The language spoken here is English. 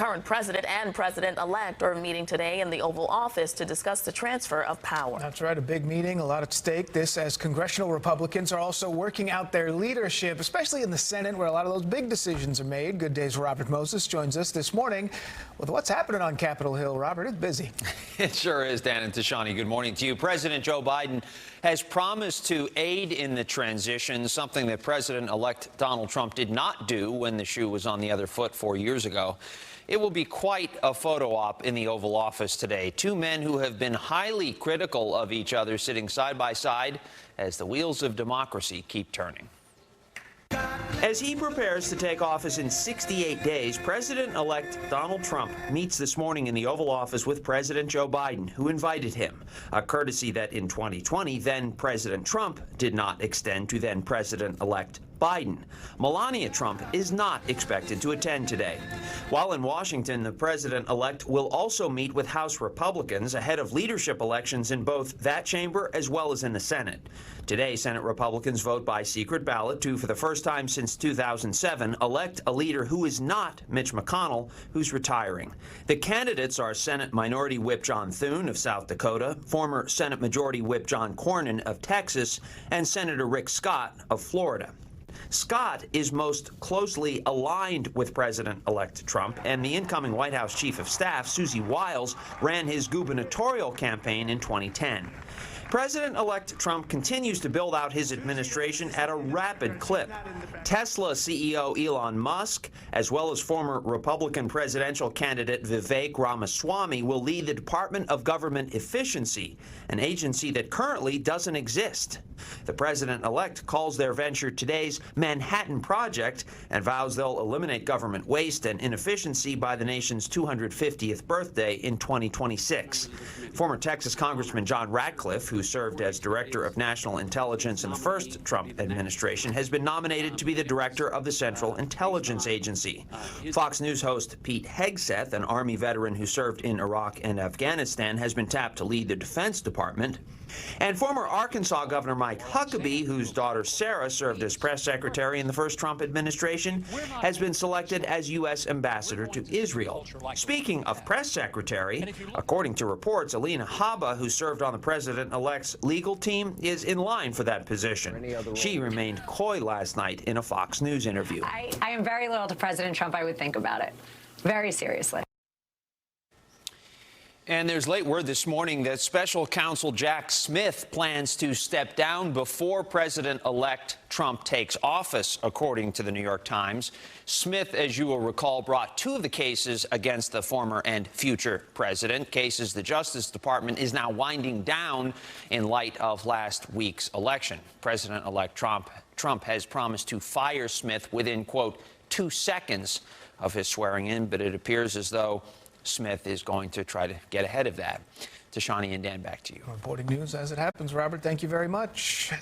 current president and president-elect are meeting today in the Oval Office to discuss the transfer of power. That's right, a big meeting, a lot at stake. This as congressional Republicans are also working out their leadership, especially in the Senate, where a lot of those big decisions are made. Good Day's Robert Moses joins us this morning with what's happening on Capitol Hill. Robert, it's busy. It sure is, Dan and Tashani. Good morning to you. President Joe Biden has promised to aid in the transition, something that President-elect Donald Trump did not do when the shoe was on the other foot 4 years ago. It will be quite a photo op in the Oval Office today. Two men who have been highly critical of each other sitting side by side as the wheels of democracy keep turning. As he prepares to take office in 68 days, President-elect Donald Trump meets this morning in the Oval Office with President Joe Biden, who invited him, a courtesy that in 2020 then-President Trump did not extend to then-President-elect Biden. Melania Trump is not expected to attend today. While in Washington, the president-elect will also meet with House Republicans ahead of leadership elections in both that chamber as well as in the Senate. Today, Senate Republicans vote by secret ballot to, for the first time since 2007, elect a leader who is not Mitch McConnell, who's retiring. The candidates are Senate Minority Whip John Thune of South Dakota, former Senate Majority Whip John Cornyn of Texas, and Senator Rick Scott of Florida. Scott is most closely aligned with President-elect Trump, and the incoming White House Chief of Staff, Susie Wiles, ran his gubernatorial campaign in 2010. President-elect Trump continues to build out his administration at a rapid clip. Tesla CEO Elon Musk, as well as former Republican presidential candidate Vivek Ramaswamy, will lead the Department of Government Efficiency, an agency that currently doesn't exist. The president-elect calls their venture today's Manhattan Project and vows they'll eliminate government waste and inefficiency by the nation's 250th birthday in 2026. Former Texas Congressman John Ratcliffe, who served as Director of National Intelligence in the first Trump administration, has been nominated to be the Director of the Central Intelligence Agency. Fox News host Pete Hegseth, an Army veteran who served in Iraq and Afghanistan, has been tapped to lead the Defense Department. And former Arkansas Governor Mike Huckabee, whose daughter Sarah served as press secretary in the first Trump administration, has been selected as U.S. ambassador to Israel. Speaking of press secretary, according to reports, Alina Habba, who served on the president-elect's legal team, is in line for that position. She remained coy last night in a Fox News interview. I am very loyal to President Trump. I would think about it very seriously. And there's late word this morning that Special Counsel Jack Smith plans to step down before President-elect Trump takes office, according to the New York Times. Smith, as you will recall, brought two of the cases against the former and future president, cases the Justice Department is now winding down in light of last week's election. President-elect Trump has promised to fire Smith within, quote, 2 seconds of his swearing in, but it appears as though Smith is going to try to get ahead of that. Tashani and Dan, back to you. Reporting news as it happens. Robert, thank you very much.